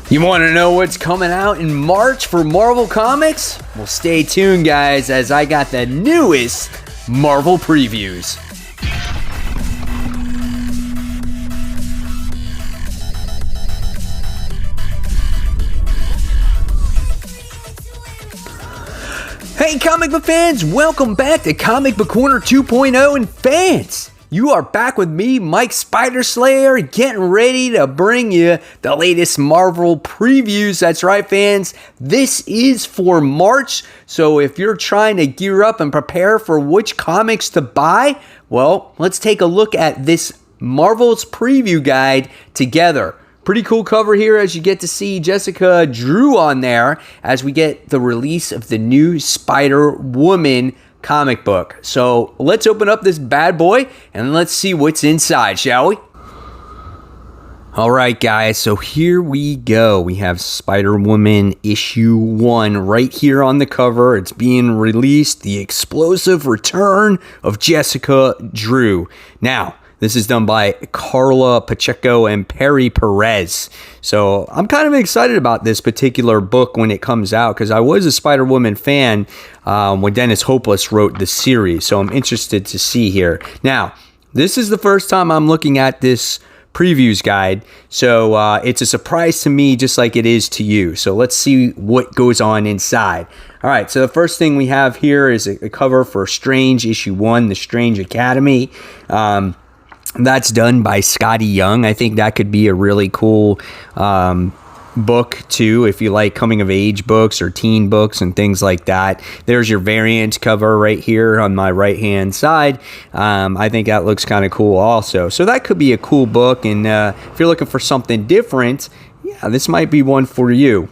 You want to know what's coming out in March for Marvel Comics? Well, stay tuned, guys, as I got the newest Marvel previews. Hey, comic book fans, welcome back to Comic Book Corner 2.0 and fans. You are back with me, Mike Spider Slayer, getting ready to bring you the latest Marvel previews. That's right, fans. This is for March, so if you're trying to gear up and prepare for which comics to buy, well, let's take a look at this Marvel's preview guide together. Pretty cool cover here as you get to see Jessica Drew on there as we get the release of the new Spider-Woman comic book. So let's open up this bad boy and let's see what's inside, shall we? All right, guys, so here we go. We have Spider-Woman issue 1 right here on the cover. It's being released, the explosive return of Jessica Drew. Now, this is done by Carla Pacheco and Perry Perez. So I'm kind of excited about this particular book when it comes out because I was a Spider-Woman fan when Dennis Hopeless wrote the series. So I'm interested to see here. Now, this is the first time I'm looking at this previews guide. So it's a surprise to me just like it is to you. So let's see what goes on inside. All right, so the first thing we have here is a cover for Strange issue 1, The Strange Academy. That's done by Scotty Young. I think that could be a really cool book too if you like coming of age books or teen books and things like that. There's your variant cover right here on my right hand side. I think that looks kind of cool also. So that could be a cool book, and if you're looking for something different, yeah, this might be one for you.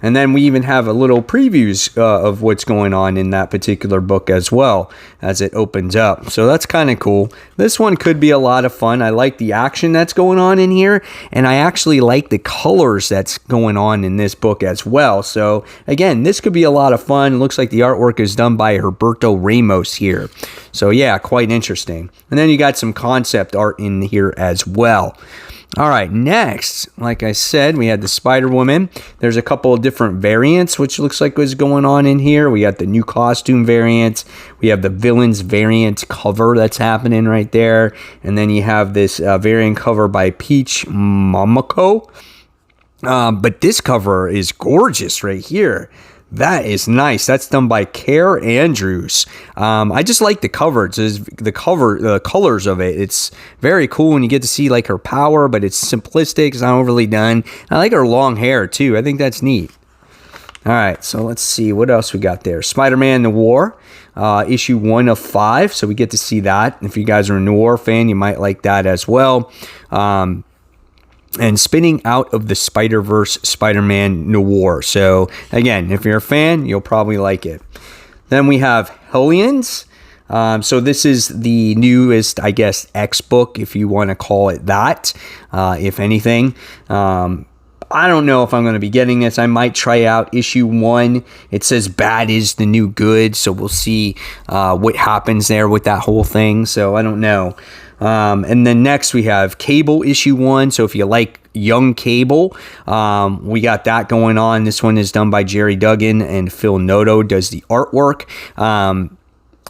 And then we even have a little previews of what's going on in that particular book as well as it opens up. So that's kind of cool. This one could be a lot of fun. I like the action that's going on in here, and I actually like the colors that's going on in this book as well. So again, this could be a lot of fun. It looks like the artwork is done by Humberto Ramos here. So yeah, quite interesting. And then you got some concept art in here as well. All right, next, like I said, we had the Spider-Woman. There's a couple of different variants, which looks like what's going on in here. We got the new costume variant. We have the villains variant cover that's happening right there. And then you have this variant cover by Peach Momoko. But this cover is gorgeous right here. That is nice. That's done by Care Andrews. I just like the cover. The colors of it. It's very cool, and you get to see like her power, but it's simplistic. It's not overly done. I like her long hair too. I think that's neat. All right, so let's see what else we got there. Spider-Man Noir, issue 1 of 5. So we get to see that. If you guys are a Noir fan, you might like that as well. And Spinning Out of the Spider-Verse Spider-Man Noir. So, again, if you're a fan, you'll probably like it. Then we have Hellions. So this is the newest, I guess, X book, if you want to call it that, if anything. I don't know if I'm going to be getting this. I might try out issue 1. It says bad is the new good, so we'll see what happens there with that whole thing. So, I don't know. And then next we have Cable issue 1. So if you like young Cable, we got that going on. This one is done by Jerry Duggan, and Phil Noto does the artwork.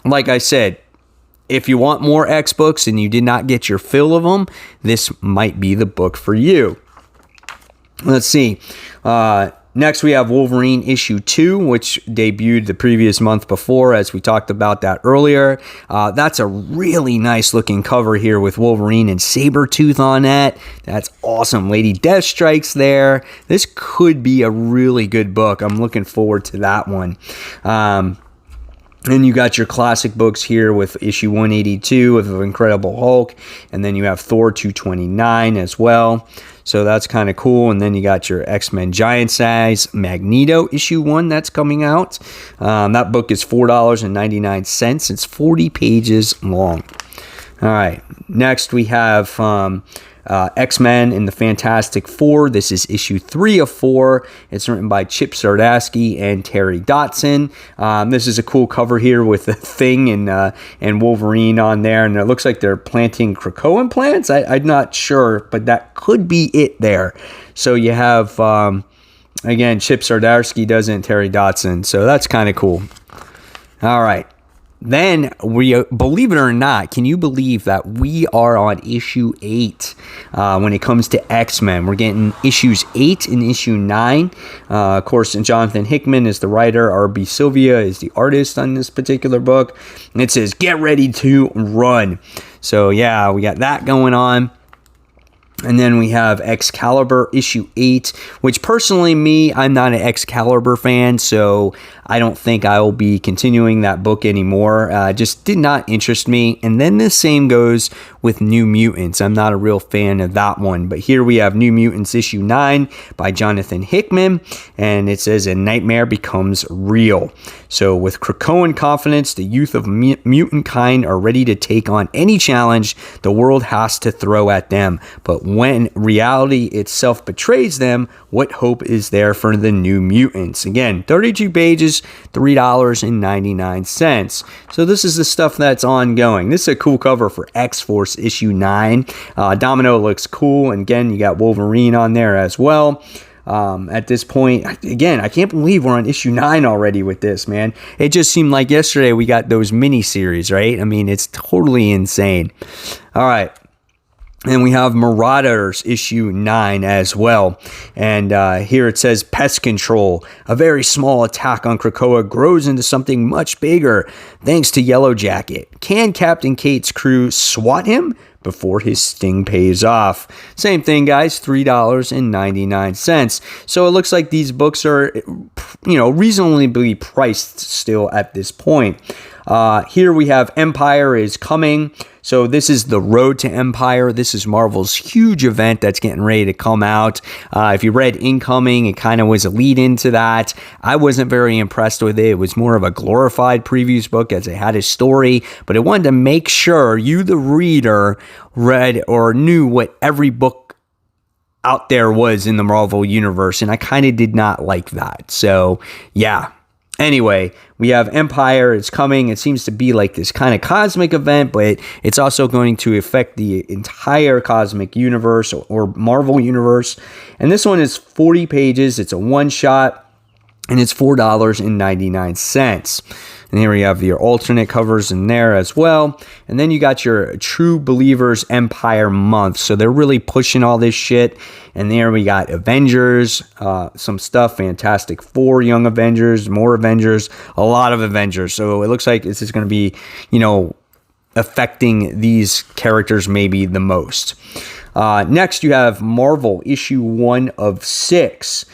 Like I said, if you want more X books and you did not get your fill of them, this might be the book for you. Let's see. Next, we have Wolverine issue 2, which debuted the previous month before, as we talked about that earlier. That's a really nice looking cover here with Wolverine and Sabretooth on that. That's awesome. Lady Deathstrike's there. This could be a really good book. I'm looking forward to that one. And you got your classic books here with issue 182 of Incredible Hulk. And then you have Thor 229 as well. So that's kind of cool. And then you got your X-Men Giant Size Magneto issue 1 that's coming out. That book is $4.99. It's 40 pages long. All right. Next we have X-Men and the Fantastic Four. This is issue 3 of 4. It's written by Chip Zdarsky and Terry Dodson. This is a cool cover here with the Thing and Wolverine on there, and it looks like they're planting Krakoan plants. I'm not sure, but that could be it there. So you have, again, Chip Zdarsky does it and Terry Dodson, so that's kind of cool. All right. Then, believe it or not, can you believe that we are on issue 8 when it comes to X-Men? We're getting issues 8 and issue 9. Of course, Jonathan Hickman is the writer. R.B. Sylvia is the artist on this particular book. And it says, get ready to run. So, yeah, we got that going on. And then we have Excalibur issue 8, which personally, I'm not an Excalibur fan, so I don't think I will be continuing that book anymore. Just did not interest me. And then the same goes with New Mutants. I'm not a real fan of that one. But here we have New Mutants issue 9 by Jonathan Hickman. And it says, a nightmare becomes real. So with Krakoan confidence, the youth of mutant kind are ready to take on any challenge the world has to throw at them. But when reality itself betrays them, what hope is there for the New Mutants? Again, 32 pages, $3.99. So this is the stuff that's ongoing. This is a cool cover for X-Force issue 9. Domino looks cool, and again, you got Wolverine on there as well. At this point, again, I can't believe we're on issue 9 already with this, man. It just seemed like yesterday we got those mini-series, right? I mean, it's totally insane. All right. And we have Marauders issue 9 as well. And here it says, Pest Control. A very small attack on Krakoa grows into something much bigger thanks to Yellow Jacket. Can Captain Kate's crew swat him before his sting pays off? Same thing, guys, $3.99. So it looks like these books are, reasonably priced still at this point. Here we have Empire is Coming. So this is the Road to Empire. This is Marvel's huge event that's getting ready to come out. If you read Incoming, it kind of was a lead into that. I wasn't very impressed with it. It was more of a glorified previews book as it had a story, but it wanted to make sure you, the reader, read or knew what every book out there was in the Marvel universe, and I kind of did not like that. So, yeah. Anyway, we have Empire is Coming. It seems to be like this kind of cosmic event, but it's also going to affect the entire cosmic universe or Marvel universe. And this one is 40 pages. It's a one-shot, and it's $4.99. And here we have your alternate covers in there as well. And then you got your True Believers Empire month. So they're really pushing all this shit. And there we got Avengers, some stuff, Fantastic Four, Young Avengers, more Avengers, a lot of Avengers. So it looks like this is going to be, affecting these characters maybe the most. Next, you have Marvel issue 1 of 6.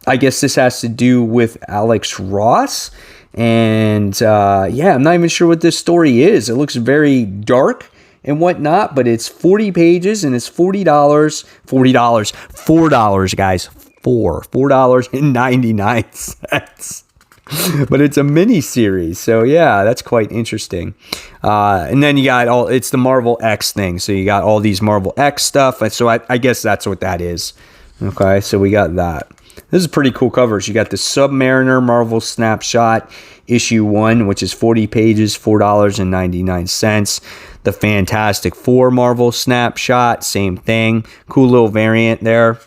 I guess this has to do with Alex Ross. And I'm not even sure what this story is. It looks very dark and whatnot, but it's 40 pages and it's $4, guys. $4.99. But it's a mini series. So yeah, that's quite interesting. And then you got it's the Marvel X thing. So you got all these Marvel X stuff. So I guess that's what that is. Okay, so we got that. This is pretty cool covers. You got the Submariner Marvel Snapshot issue 1, which is 40 pages, $4.99. The Fantastic Four Marvel Snapshot, same thing. Cool little variant there.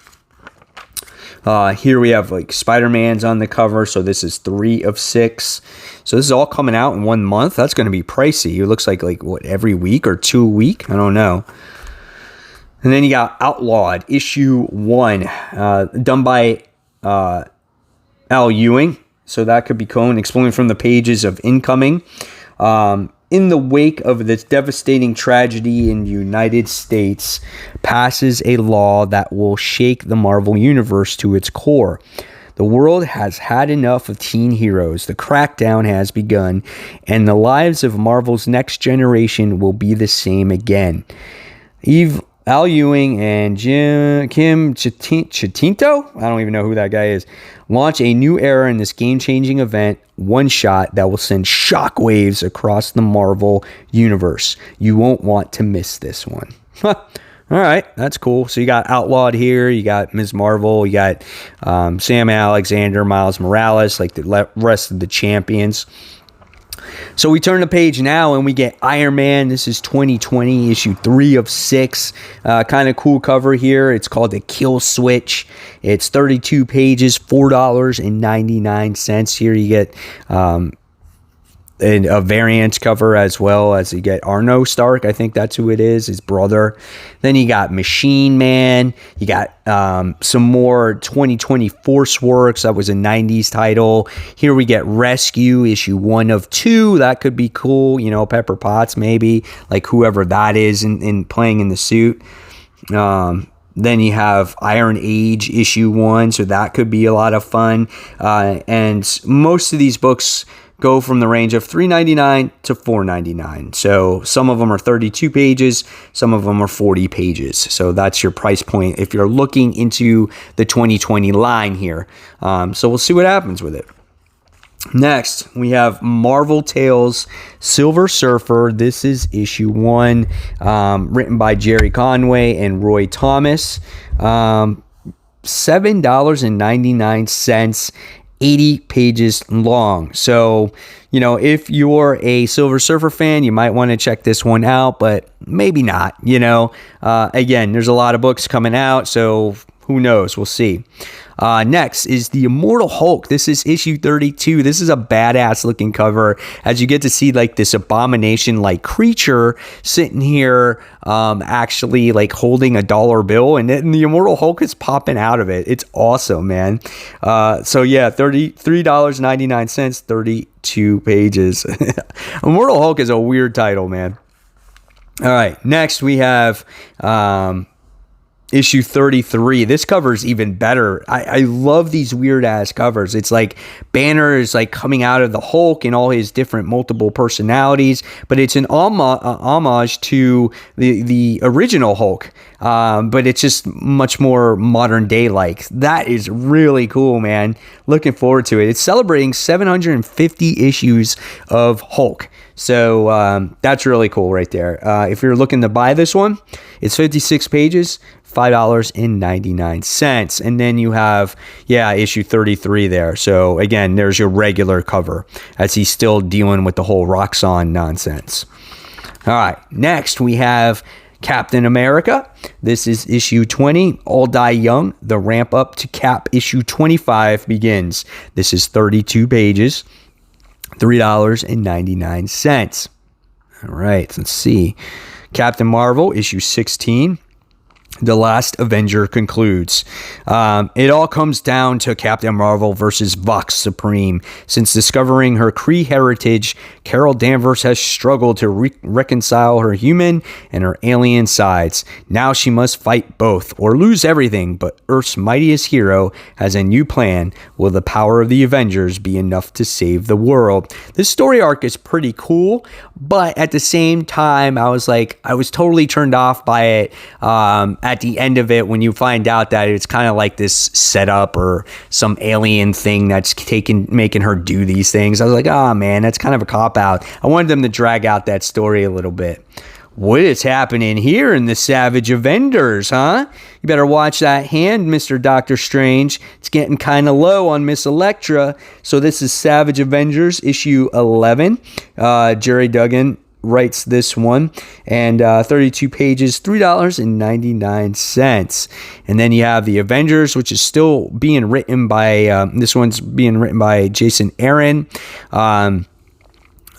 Here we have like Spider-Man's on the cover. So this is 3 of 6. So this is all coming out in 1 month. That's going to be pricey. It looks like what, every week or 2 a week? I don't know. And then you got Outlawed issue 1, done by Al Ewing. So that could be Cohen exploring from the pages of Incoming. In the wake of this devastating tragedy in the United States, passes a law that will shake the Marvel Universe to its core. The world has had enough of teen heroes. The crackdown has begun, and the lives of Marvel's next generation will be the same again. Al Ewing and Kim Chitinto, I don't even know who that guy is, launch a new era in this game-changing event, one shot that will send shockwaves across the Marvel universe. You won't want to miss this one. All right, that's cool. So you got Outlawed here, you got Ms. Marvel, you got Sam Alexander, Miles Morales, like the rest of the champions. So we turn the page now and we get Iron Man. This is 2020, issue 3 of 6. Kind of cool cover here. It's called The Kill Switch. It's 32 pages, $4.99. Here you get a variant cover as well, as you get Arno Stark. I think that's who it is, his brother. Then you got Machine Man. You got some more 2020 Force Works. That was a 90s title. Here we get Rescue, issue 1 of 2. That could be cool. You know, Pepper Potts maybe, like whoever that is in playing in the suit. Then you have Iron Age issue 1. So that could be a lot of fun. And most of these books go from the range of $3.99 to $4.99. So some of them are 32 pages, some of them are 40 pages. So that's your price point if you're looking into the 2020 line here. So we'll see what happens with it. Next, we have Marvel Tales Silver Surfer. This is issue 1, written by Jerry Conway and Roy Thomas. $7.99. 80 pages long. So, you know, if you're a Silver Surfer fan, you might want to check this one out, but maybe not, you know. Again, there's a lot of books coming out, so who knows? We'll see. Next is the Immortal Hulk. This is issue 32. This is a badass looking cover, as you get to see like this abomination like creature sitting here, actually like holding a dollar bill, and the Immortal Hulk is popping out of it. It's awesome, man. So yeah, $33.99, 32 pages. Immortal Hulk is a weird title, man. All right, next we have issue 33. This cover is even better. I love these weird ass covers. It's like Banner is like coming out of the Hulk and all his different multiple personalities, but it's an homage to the original Hulk, but it's just much more modern day like. That is really cool, man. Looking forward to it. It's celebrating 750 issues of Hulk. So that's really cool right there. If you're looking to buy this one, it's 56 pages, $5.99. And then you have, issue 33 there. So again, there's your regular cover, as he's still dealing with the whole Roxxon nonsense. All right, next we have Captain America. This is issue 20, All Die Young. The ramp up to Cap issue 25 begins. This is 32 pages, $3.99. All right, let's see. Captain Marvel, issue 16. The Last Avenger concludes. It all comes down to Captain Marvel versus Vox Supreme. Since discovering her Kree heritage, Carol Danvers has struggled to reconcile her human and her alien sides. Now she must fight both or lose everything, but Earth's mightiest hero has a new plan. Will the power of the Avengers be enough to save the world? This story arc is pretty cool, but at the same time, I was totally turned off by it. At the end of it, when you find out that it's kind of like this setup or some alien thing that's making her do these things, I was like, oh man, that's kind of a cop-out. I wanted them to drag out that story a little bit. What is happening here in the Savage Avengers, huh? You better watch that hand, Mr. Doctor Strange. It's getting kind of low on Miss Elektra. So this is Savage Avengers, issue 11. Jerry Duggan writes this one, and 32 pages, $3.99. And then you have the Avengers, which is still being written by this one's being written by Jason Aaron.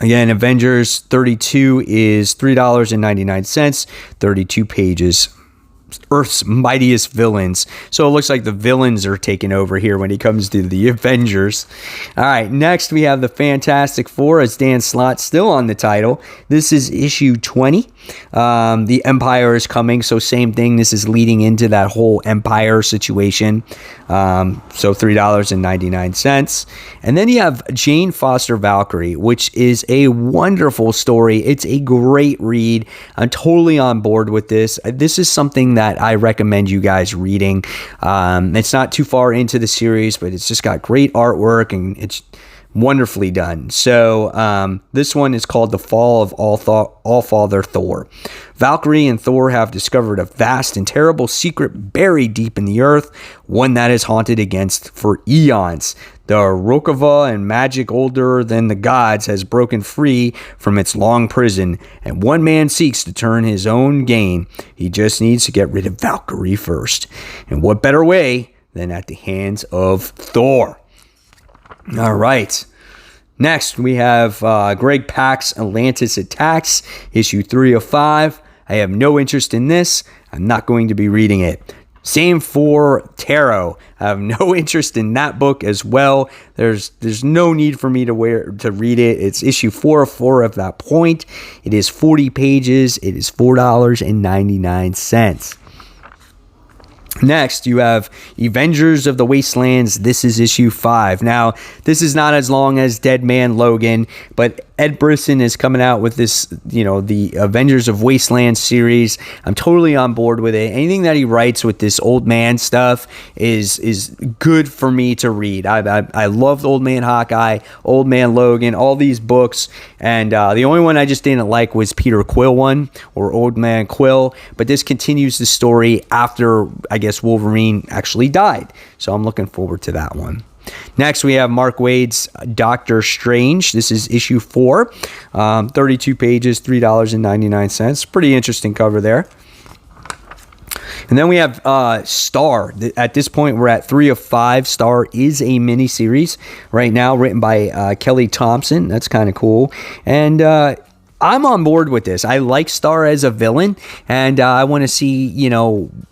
Again, Avengers 32 is $3.99, 32 pages. Earth's mightiest villains. So it looks like the villains are taking over here when it comes to the Avengers. All right, next we have the Fantastic Four, as Dan Slott's still on the title. This is issue 20. The Empire is coming, so same thing. This is leading into that whole Empire situation. So $3.99. And then you have Jane Foster Valkyrie, which is a wonderful story. It's a great read. I'm totally on board with this. This is something that I recommend you guys reading. It's not too far into the series, but it's just got great artwork and it's wonderfully done. So this one is called The Fall of All-Father Thor. Valkyrie and Thor have discovered a vast and terrible secret buried deep in the earth, one that is haunted against for eons. The Rokava, and magic older than the gods, has broken free from its long prison, and one man seeks to turn his own gain. He just needs to get rid of Valkyrie first. And what better way than at the hands of Thor? All right. Next, we have Greg Pak's Atlantis Attacks, issue 3 of 5. I have no interest in this. I'm not going to be reading it. Same for Tarot. I have no interest in that book as well. There's no need for me to read it. It's issue 4 of 4 of that point. It is 40 pages. It is $4.99. Next, you have Avengers of the Wastelands. This is issue 5. Now, this is not as long as Dead Man Logan, but Ed Brisson is coming out with this, the Avengers of Wasteland series. I'm totally on board with it. Anything that he writes with this old man stuff is good for me to read. I loved Old Man Hawkeye, Old Man Logan, all these books. And the only one I just didn't like was Peter Quill one, or Old Man Quill. But this continues the story after, I guess, Wolverine actually died. So I'm looking forward to that one. Next, we have Mark Waid's Doctor Strange. This is issue 4, 32 pages, $3.99. Pretty interesting cover there. And then we have Star. At this point, we're at 3 of 5. Star is a miniseries right now, written by Kelly Thompson. That's kind of cool. And I'm on board with this. I like Star as a villain, and I want to see,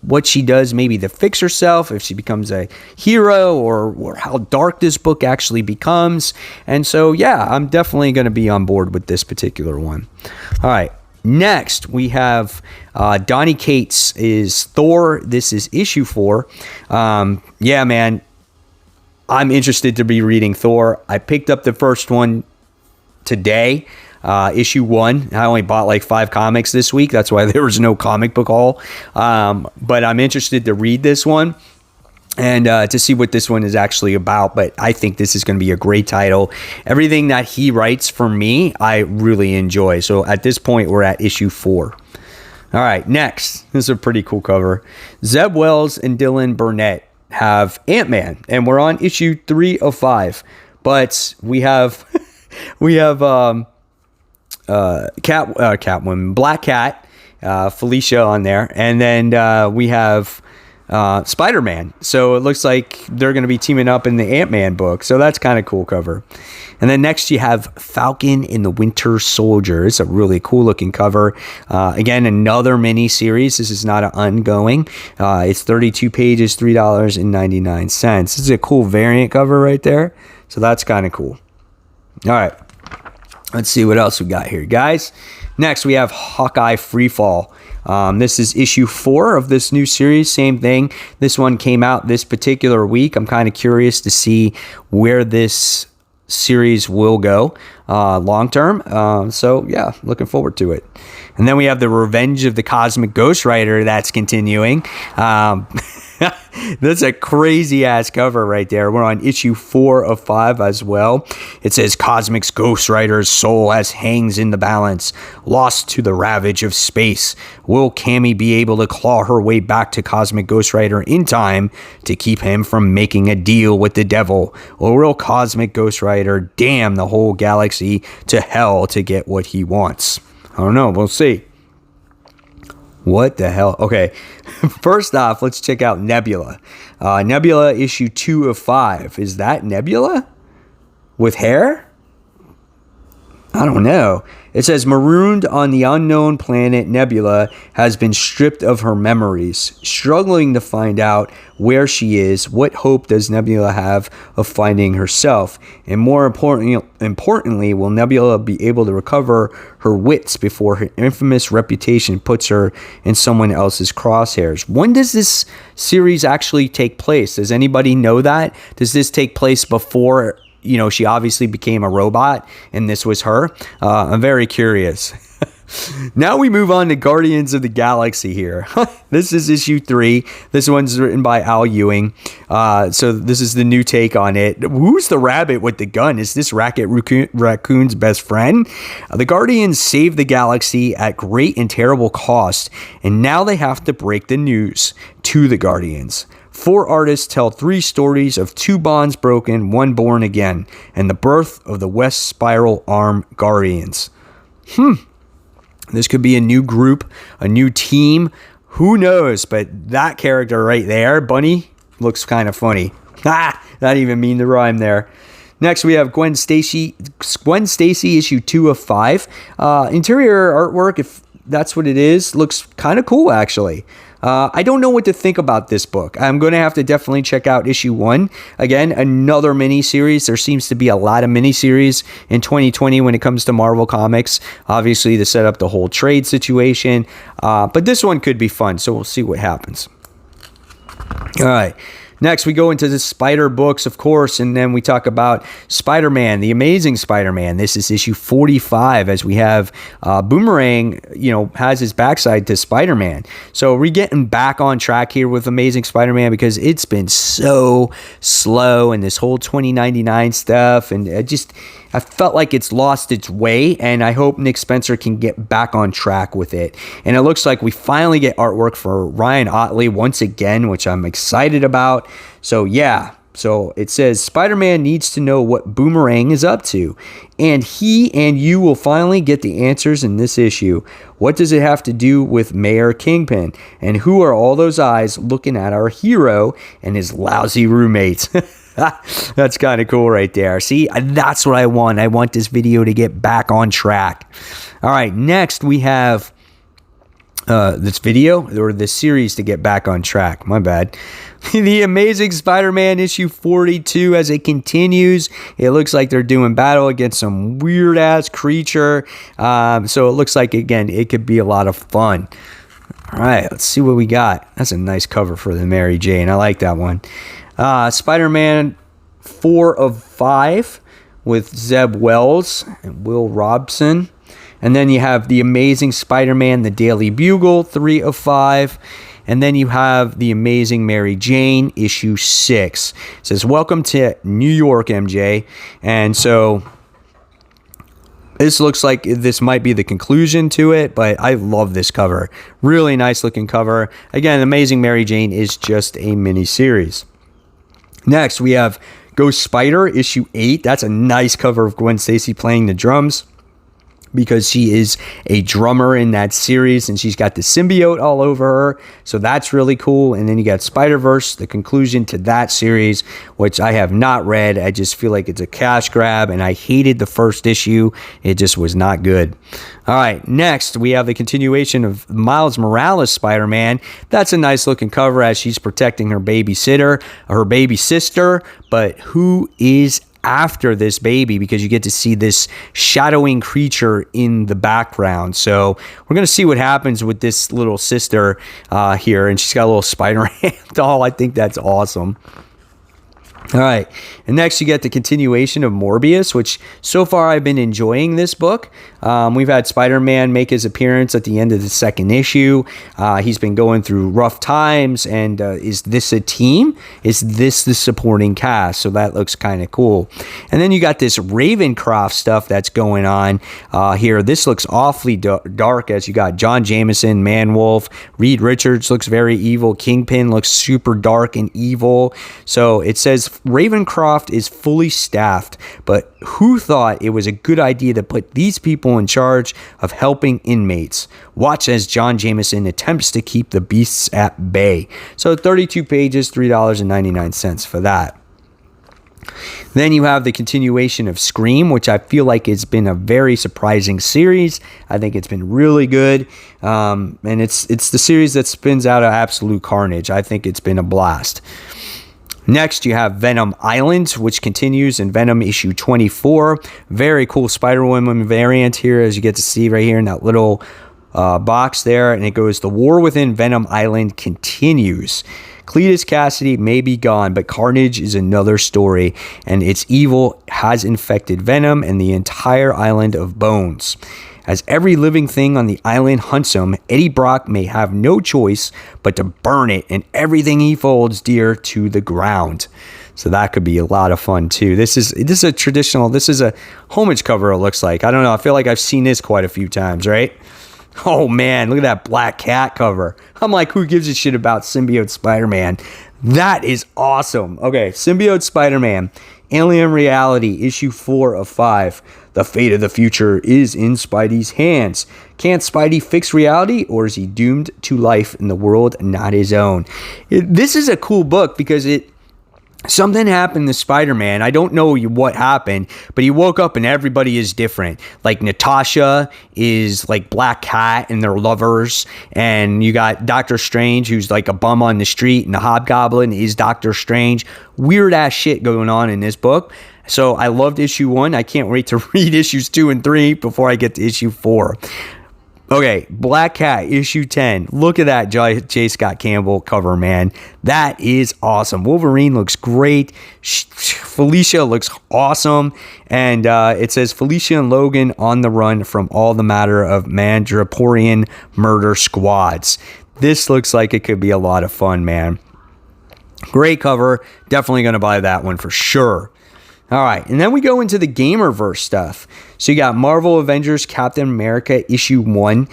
what she does maybe to fix herself, if she becomes a hero, or how dark this book actually becomes. And so, yeah, I'm definitely going to be on board with this particular one. All right. Next, we have Donny Cates is Thor. This is issue 4. Yeah, man, I'm interested to be reading Thor. I picked up the first one today. Issue 1. I only bought like 5 comics this week. That's why there was no comic book haul. But I'm interested to read this one and to see what this one is actually about. But I think this is going to be a great title. Everything that he writes for me, I really enjoy. So at this point, we're at issue 4. All right, next. This is a pretty cool cover. Zeb Wells and Dylan Burnett have Ant-Man, and we're on issue 3 of 5. But we have Catwoman, Black Cat, Felicia on there, and then we have Spider-Man. So it looks like they're going to be teaming up in the Ant-Man book. So that's kind of cool cover. And then next you have Falcon and the Winter Soldier. It's a really cool looking cover. Again, another mini series. This is not an ongoing. It's 32 pages, $3.99. This is a cool variant cover right there. So that's kind of cool. All right. Let's see what else we got here, guys. Next, we have Hawkeye Freefall. This is issue 4 of this new series. Same thing. This one came out this particular week. I'm kind of curious to see where this series will go long term. So, yeah, looking forward to it. And then we have the Revenge of the Cosmic Ghost Rider that's continuing. That's a crazy ass cover right there. We're on issue 4 of 5 as well. It says Cosmic's Ghost Rider's soul as hangs in the balance, lost to the ravage of space. Will Cammy be able to claw her way back to Cosmic Ghost Rider in time to keep him from making a deal with the devil? Or will Cosmic Ghost Rider damn the whole galaxy to hell to get what he wants? I don't know. We'll see. What the hell? Okay, first off, let's check out Nebula. Nebula issue 2 of 5. Is that Nebula? With hair? I don't know. It says, marooned on the unknown planet Nebula has been stripped of her memories. Struggling to find out where she is, what hope does Nebula have of finding herself? And more importantly, will Nebula be able to recover her wits before her infamous reputation puts her in someone else's crosshairs? When does this series actually take place? Does anybody know that? Does this take place before, she obviously became a robot and this was her? I'm very curious. Now we move on to Guardians of the Galaxy here. This is issue 3. This one's written by Al Ewing. So this is the new take on it. Who's the rabbit with the gun? Is this Rocket Raccoon's best friend? The Guardians save the galaxy at great and terrible cost, and now they have to break the news to the Guardians. 4 artists tell 3 stories of 2 bonds broken, 1 born again, and the birth of the West Spiral Arm Guardians. This could be a new group, a new team. Who knows? But that character right there, Bunny, looks kind of funny. Not even mean to rhyme there. Next, we have Gwen Stacy, issue 2 of 5. Interior artwork, if that's what it is, looks kind of cool, actually. I don't know what to think about this book. I'm going to have to definitely check out issue 1. Again, another miniseries. There seems to be a lot of miniseries in 2020 when it comes to Marvel Comics. Obviously, to set up the whole trade situation. But this one could be fun, so we'll see what happens. All right. Next, we go into the Spider books, of course, and then we talk about Spider-Man, the Amazing Spider-Man. This is issue 45, as we have Boomerang, has his backside to Spider-Man. So we're getting back on track here with Amazing Spider-Man because it's been so slow and this whole 2099 stuff, and I felt like it's lost its way, and I hope Nick Spencer can get back on track with it. And it looks like we finally get artwork for Ryan Ottley once again, which I'm excited about. So yeah, so it says Spider-Man needs to know what Boomerang is up to, and he and you will finally get the answers in this issue. What does it have to do with Mayor Kingpin? And who are all those eyes looking at our hero and his lousy roommates? That's kind of cool right there. See, that's what I want. I want this video to get back on track. All right, next we have this video, or this series, to get back on track. My bad. The Amazing Spider-Man issue 42, as it continues. It looks like they're doing battle against some weird-ass creature. So it looks like, again, it could be a lot of fun. All right, let's see what we got. That's a nice cover for the Mary Jane. I like that one. Spider-Man 4 of 5 with Zeb Wells and Will Robson. And then you have The Amazing Spider-Man, The Daily Bugle, 3 of 5. And then you have The Amazing Mary Jane, issue 6. It says, welcome to New York, MJ. And so this looks like this might be the conclusion to it, but I love this cover. Really nice looking cover. Again, Amazing Mary Jane is just a mini series. Next, we have Ghost Spider, issue 8. That's a nice cover of Gwen Stacy playing the drums, because she is a drummer in that series, and she's got the symbiote all over her. So that's really cool. And then you got Spider-Verse, the conclusion to that series, which I have not read. I just feel like it's a cash grab, and I hated the first issue. It just was not good. All right, next we have the continuation of Miles Morales Spider-Man. That's a nice looking cover as she's protecting her baby sister, but who is after this baby, because you get to see this shadowing creature in the background. So we're going to see what happens with this little sister here, and she's got a little Spider-Man doll. I think that's awesome. All right, and next you get the continuation of Morbius, which so far I've been enjoying this book. We've had Spider-Man make his appearance at the end of the second issue. He's been going through rough times, and is this a team? Is this the supporting cast? So that looks kind of cool. And then you got this Ravencroft stuff that's going on here. This looks awfully dark, as you got John Jameson, Man-Wolf, Reed Richards looks very evil, Kingpin looks super dark and evil. So it says Ravencroft is fully staffed, but who thought it was a good idea to put these people in charge of helping inmates? Watch as John Jameson attempts to keep the beasts at bay. So 32 pages, $3.99 for that. Then you have the continuation of Scream, which I feel like it's been a very surprising series. I think it's been really good. And it's the series that spins out of absolute carnage. I think it's been a blast. Next, you have Venom Island, which continues in Venom issue 24. Very cool Spider-Woman variant here, as you get to see right here in that little box there. And it goes, the war within Venom Island continues. Cletus Cassidy may be gone, but Carnage is another story, and its evil has infected Venom and the entire island of Bones. As every living thing on the island hunts him, Eddie Brock may have no choice but to burn it and everything he holds dear to the ground. So that could be a lot of fun too. This is a homage cover, it looks like. I don't know, I feel like I've seen this quite a few times, right? Oh man, look at that Black Cat cover. I'm like, who gives a shit about Symbiote Spider-Man? That is awesome. Okay, Symbiote Spider-Man, Alien Reality, issue 4 of 5. The fate of the future is in Spidey's hands. Can't Spidey fix reality, or is he doomed to life in the world not his own? This is a cool book because something happened to Spider-Man. I don't know what happened, but he woke up and everybody is different. Like Natasha is like Black Cat and they're lovers. And you got Doctor Strange, who's like a bum on the street, and the Hobgoblin is Doctor Strange. Weird ass shit going on in this book. So I loved issue 1. I can't wait to read issues 2 and 3 before I get to issue 4. Okay, Black Cat, issue 10. Look at that J. Scott Campbell cover, man. That is awesome. Wolverine looks great. Felicia looks awesome. And it says, Felicia and Logan on the run from all the matter of Madripoorian murder squads. This looks like it could be a lot of fun, man. Great cover. Definitely going to buy that one for sure. All right, and then we go into the Gamerverse stuff. So you got Marvel Avengers Captain America issue 1.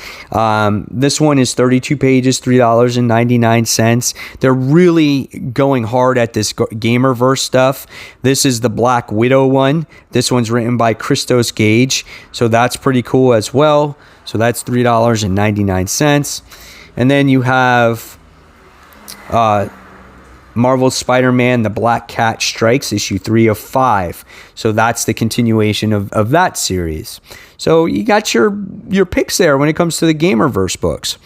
This one is 32 pages, $3.99. They're really going hard at this Gamerverse stuff. This is the Black Widow one. This one's written by Christos Gage. So that's pretty cool as well. So that's $3.99. And then you have Marvel Spider-Man, The Black Cat Strikes, issue 3 of 5. So that's the continuation of that series. So you got your picks there when it comes to the Gamerverse books.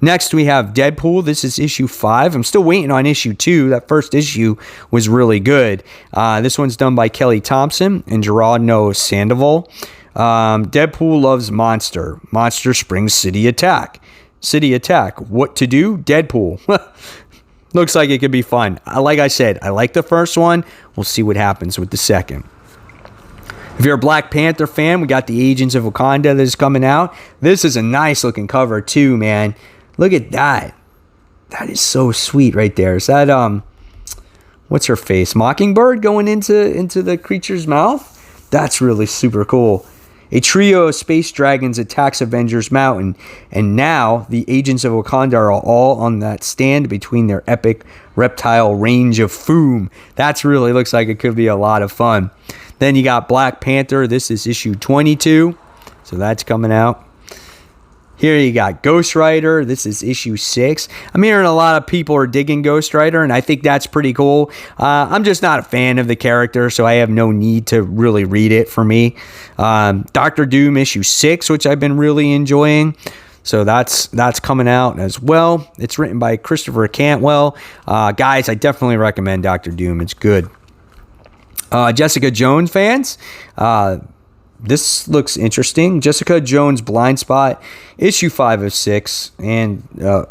Next, we have Deadpool. This is issue 5. I'm still waiting on issue 2. That first issue was really good. This one's done by Kelly Thompson and Gerardo Sandoval. Deadpool loves Monster. Monster springs City Attack. City Attack. What to do? Deadpool. Looks like it could be fun. Like I said, I like the first one. We'll see what happens with the second. If you're a Black Panther fan, we got the Agents of Wakanda that is coming out. This is a nice looking cover too, man. Look at that. That is so sweet right there. Is that what's her face? Mockingbird going into the creature's mouth? That's really super cool. A trio of space dragons attacks Avengers Mountain, and now the Agents of Wakanda are all on that stand between their epic reptile range of Foom. That's really looks like it could be a lot of fun. Then you got Black Panther. This is issue 22, so that's coming out. Here you got Ghost Rider. This is issue 6. I'm hearing a lot of people are digging Ghost Rider, and I think that's pretty cool. I'm just not a fan of the character, so I have no need to really read it for me. Doctor Doom issue 6, which I've been really enjoying. So that's coming out as well. It's written by Christopher Cantwell. Guys, I definitely recommend Doctor Doom. It's good. Jessica Jones fans, this looks interesting. Jessica Jones Blind Spot, issue 5 of 6, and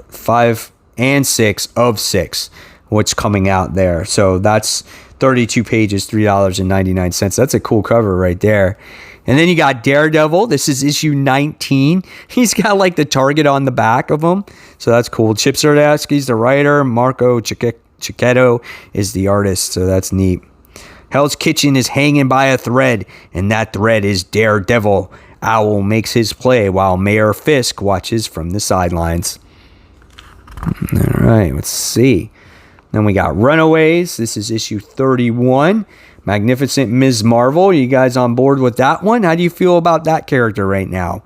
5 and 6 of 6, what's coming out there. So that's 32 pages, $3.99. That's a cool cover right there. And then you got Daredevil. This is issue 19. He's got like the target on the back of him. So that's cool. Chip Zdarsky's the writer. Marco Cicchetto is the artist. So that's neat. Hell's Kitchen is hanging by a thread, and that thread is Daredevil. Owl makes his play while Mayor Fisk watches from the sidelines. All right, let's see. Then we got Runaways. This is issue 31. Magnificent Ms. Marvel. You guys on board with that one? How do you feel about that character right now?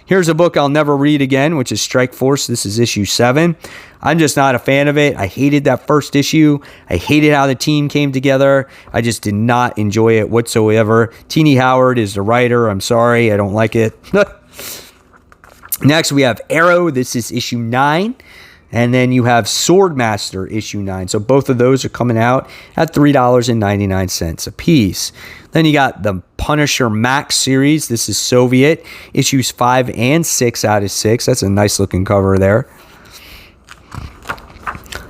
Here's a book I'll never read again, which is Strike Force. This is issue 7. I'm just not a fan of it. I hated that first issue. I hated how the team came together. I just did not enjoy it whatsoever. Teenie Howard is the writer. I'm sorry. I don't like it. Next, we have Arrow. This is issue 9. And then you have Swordmaster issue 9. So both of those are coming out at $3.99 a piece. Then you got the Punisher Max series. This is Soviet, issues 5 and 6 out of 6. That's a nice looking cover there.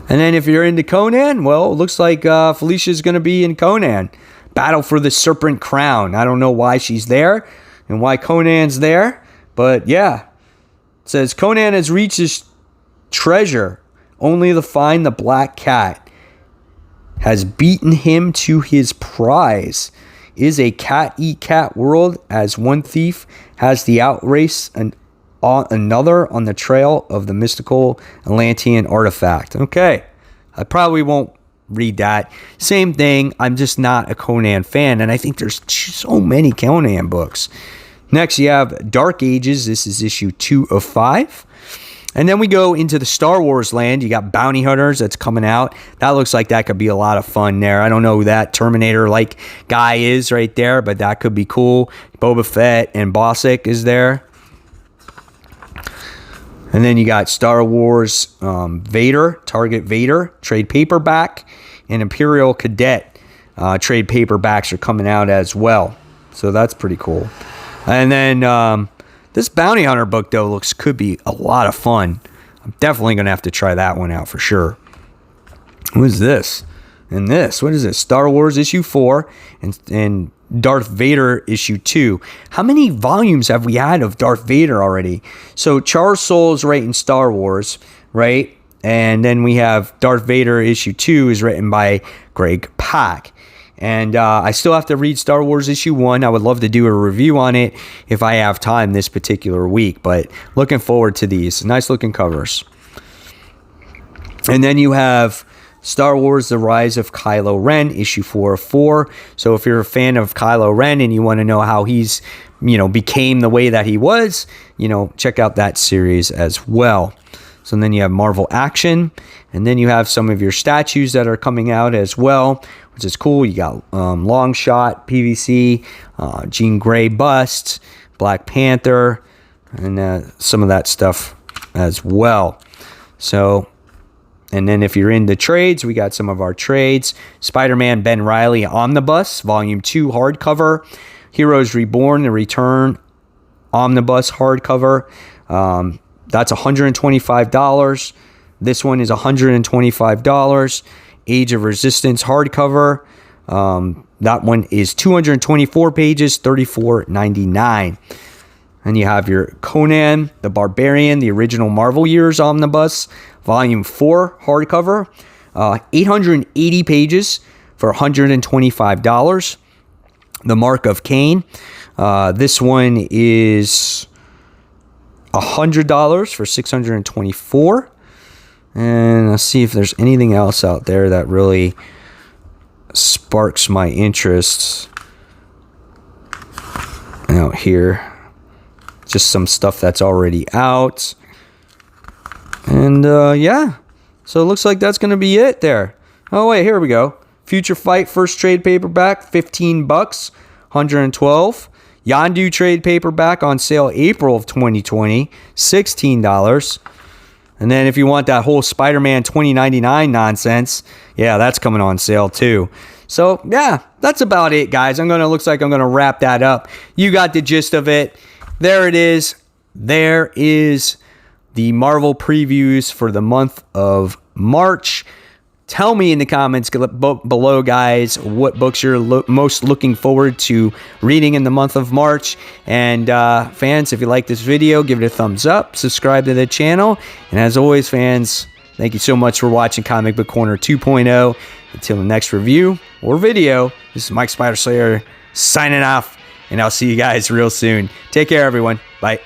And then if you're into Conan, well, it looks like Felicia's going to be in Conan. Battle for the Serpent Crown. I don't know why she's there and why Conan's there. But yeah, it says Conan has reached his treasure, only to find the black cat has beaten him to his prize. Is a cat eat cat world, as one thief has the outrace and another on the trail of the mystical Atlantean artifact. Okay, I probably won't read that. Same thing, I'm just not a Conan fan, and I think there's so many Conan books. Next, you have Dark Ages. This is issue 2 of 5. And then we go into the Star Wars land. You got Bounty Hunters that's coming out. That looks like that could be a lot of fun there. I don't know who that Terminator-like guy is right there, but that could be cool. Boba Fett and Bossick is there. And then you got Star Wars Vader, Target Vader, trade paperback, and Imperial Cadet trade paperbacks are coming out as well. So that's pretty cool. And then this Bounty Hunter book, though, could be a lot of fun. I'm definitely going to have to try that one out for sure. What is this? And this, what is this? Star Wars issue 4 and Darth Vader issue 2. How many volumes have we had of Darth Vader already? So Charles Soule's writing Star Wars, right? And then we have Darth Vader issue 2 is written by Greg Pak. And I still have to read Star Wars issue 1. I would love to do a review on it if I have time this particular week. But looking forward to these. Nice looking covers. And then you have Star Wars The Rise of Kylo Ren, issue 4 of 4. So if you're a fan of Kylo Ren and you want to know how he's, became the way that he was, check out that series as well. So then you have Marvel Action. And then you have some of your statues that are coming out as well, which is cool. You got Longshot, PVC, Jean Grey bust, Black Panther, and some of that stuff as well. So, and then if you're into trades, we got some of our trades. Spider-Man Ben Reilly Omnibus, Volume 2 hardcover. Heroes Reborn, The Return Omnibus hardcover. That's $125. This one is $125. Age of Resistance hardcover. That one is 224 pages, $34.99. And you have your Conan the Barbarian, the original Marvel Years Omnibus, Volume 4 hardcover. 880 pages for $125. The Mark of Cain. This one is $100 for $624. And let's see if there's anything else out there that really sparks my interest out here. Just some stuff that's already out. And yeah, so it looks like that's going to be it there. Oh wait, here we go. Future Fight first trade paperback, $15, $112. Yondu trade paperback on sale April of 2020, $16. And then if you want that whole Spider-Man 2099 nonsense, yeah, that's coming on sale too. So yeah, that's about it, guys. Looks like I'm gonna wrap that up. You got the gist of it. There it is. There is the Marvel previews for the month of March. Tell me in the comments below, guys, what books you're most looking forward to reading in the month of March. And fans, if you like this video, give it a thumbs up, subscribe to the channel. And as always, fans, thank you so much for watching Comic Book Corner 2.0. Until the next review or video, this is Mike Spider Slayer signing off, and I'll see you guys real soon. Take care, everyone. Bye.